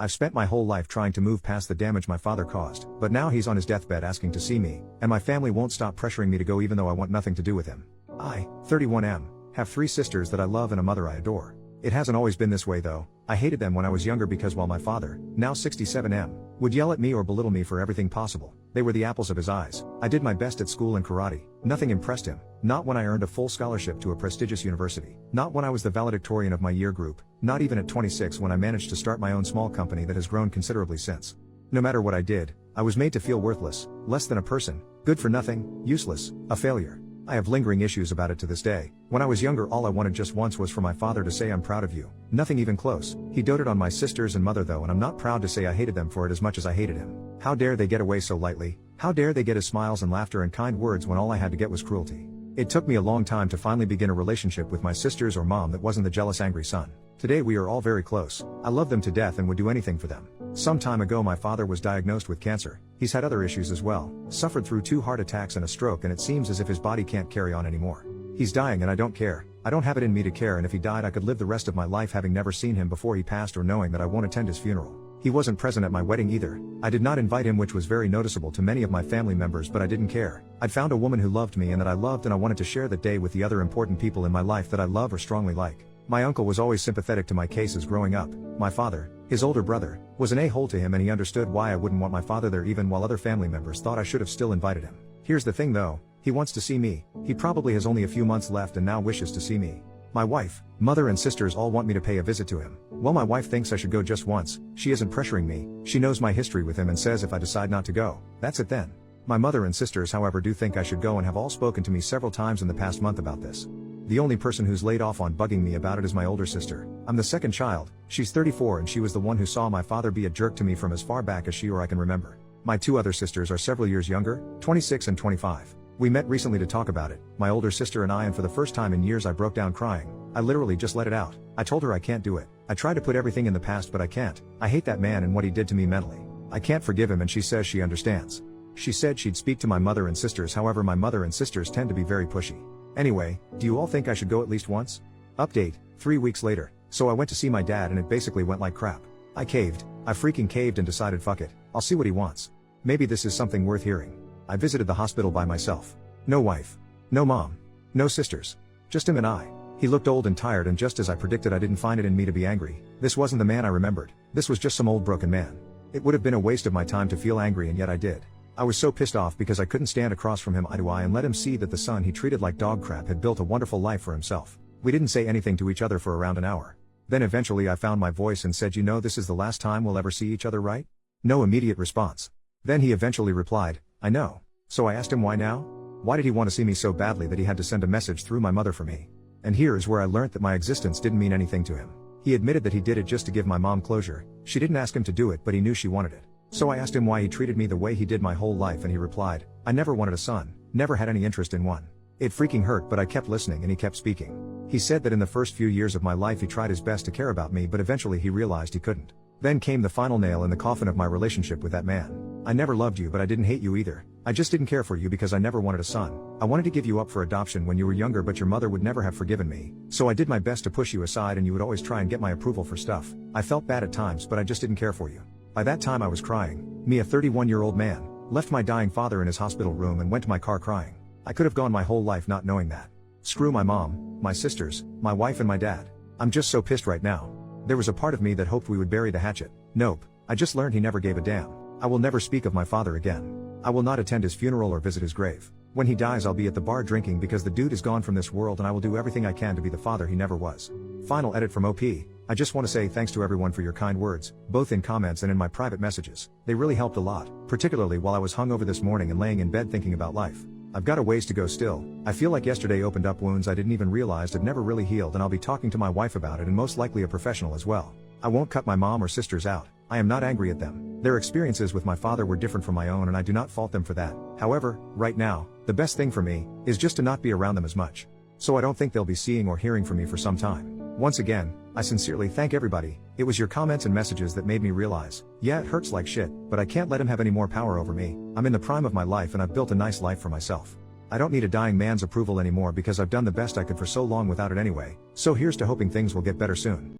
I've spent my whole life trying to move past the damage my father caused, but now he's on his deathbed asking to see me, and my family won't stop pressuring me to go even though I want nothing to do with him. I, 31M, have 3 sisters that I love and a mother I adore. It hasn't always been this way though. I hated them when I was younger because while my father, now 67M, would yell at me or belittle me for everything possible, they were the apples of his eyes. I did my best at school and karate. Nothing impressed him. Not when I earned a full scholarship to a prestigious university. Not when I was the valedictorian of my year group. Not even at 26 when I managed to start my own small company that has grown considerably since. No matter what I did, I was made to feel worthless, less than a person, good for nothing, useless, a failure. I have lingering issues about it to this day. When I was younger, all I wanted just once was for my father to say I'm proud of you. Nothing even close. He doted on my sisters and mother though, and I'm not proud to say I hated them for it as much as I hated him. How dare they get away so lightly? How dare they get his smiles and laughter and kind words when all I had to get was cruelty? It took me a long time to finally begin a relationship with my sisters or mom that wasn't the jealous angry son. Today we are all very close. I love them to death and would do anything for them. Some time ago my father was diagnosed with cancer. He's had other issues as well, suffered through 2 heart attacks and a stroke, and it seems as if his body can't carry on anymore. He's dying and I don't care. I don't have it in me to care, and if he died I could live the rest of my life having never seen him before he passed or knowing that I won't attend his funeral. He wasn't present at my wedding either. I did not invite him, which was very noticeable to many of my family members, but I didn't care. I'd found a woman who loved me and that I loved, and I wanted to share that day with the other important people in my life that I love or strongly like. My uncle was always sympathetic to my cases growing up. My father, his older brother, was an a-hole to him, and he understood why I wouldn't want my father there even while other family members thought I should have still invited him. Here's the thing though, he wants to see me. He probably has only a few months left and now wishes to see me. My wife, mother and sisters all want me to pay a visit to him. Well, my wife thinks I should go just once. She isn't pressuring me. She knows my history with him and says if I decide not to go, that's it then. My mother and sisters however do think I should go and have all spoken to me several times in the past month about this. The only person who's laid off on bugging me about it is my older sister. I'm the second child. She's 34 and she was the one who saw my father be a jerk to me from as far back as she or I can remember. My 2 other sisters are several years younger, 26 and 25. We met recently to talk about it, my older sister and I, and for the first time in years I broke down crying. I literally just let it out. I told her I can't do it. I tried to put everything in the past but I can't. I hate that man and what he did to me mentally. I can't forgive him, and she says she understands. She said she'd speak to my mother and sisters, however my mother and sisters tend to be very pushy. Anyway, do you all think I should go at least once? Update, 3 weeks later. So I went to see my dad and it basically went like crap. I caved. I freaking caved and decided fuck it. I'll see what he wants. Maybe this is something worth hearing. I visited the hospital by myself. No wife. No mom. No sisters. Just him and I. He looked old and tired, and just as I predicted, I didn't find it in me to be angry. This wasn't the man I remembered. This was just some old broken man. It would have been a waste of my time to feel angry, and yet I did. I was so pissed off because I couldn't stand across from him eye to eye and let him see that the son he treated like dog crap had built a wonderful life for himself. We didn't say anything to each other for around an hour. Then eventually I found my voice and said, "You know, this is the last time we'll ever see each other, right?" No immediate response. Then he eventually replied, "I know." So I asked him why now? Why did he want to see me so badly that he had to send a message through my mother for me? And here is where I learnt that my existence didn't mean anything to him. He admitted that he did it just to give my mom closure. She didn't ask him to do it, but he knew she wanted it. So I asked him why he treated me the way he did my whole life, and he replied, "I never wanted a son, never had any interest in one." It freaking hurt, but I kept listening and he kept speaking. He said that in the first few years of my life he tried his best to care about me, but eventually he realized he couldn't. Then came the final nail in the coffin of my relationship with that man. "I never loved you, but I didn't hate you either. I just didn't care for you because I never wanted a son. I wanted to give you up for adoption when you were younger, but your mother would never have forgiven me. So I did my best to push you aside, and you would always try and get my approval for stuff. I felt bad at times, but I just didn't care for you." By that time I was crying. Me, a 31-year-old man, left my dying father in his hospital room and went to my car crying. I could have gone my whole life not knowing that. Screw my mom, my sisters, my wife and my dad. I'm just so pissed right now. There was a part of me that hoped we would bury the hatchet. Nope. I just learned he never gave a damn. I will never speak of my father again. I will not attend his funeral or visit his grave. When he dies I'll be at the bar drinking because the dude is gone from this world, and I will do everything I can to be the father he never was. Final edit from OP. I just want to say thanks to everyone for your kind words, both in comments and in my private messages. They really helped a lot, particularly while I was hungover this morning and laying in bed thinking about life. I've got a ways to go still. I feel like yesterday opened up wounds I didn't even realize had never really healed, and I'll be talking to my wife about it, and most likely a professional as well. I won't cut my mom or sisters out. I am not angry at them. Their experiences with my father were different from my own, and I do not fault them for that. However, right now, the best thing for me is just to not be around them as much. So I don't think they'll be seeing or hearing from me for some time. Once again, I sincerely thank everybody. It was your comments and messages that made me realize, yeah, it hurts like shit, but I can't let him have any more power over me. I'm in the prime of my life and I've built a nice life for myself. I don't need a dying man's approval anymore because I've done the best I could for so long without it anyway. So here's to hoping things will get better soon.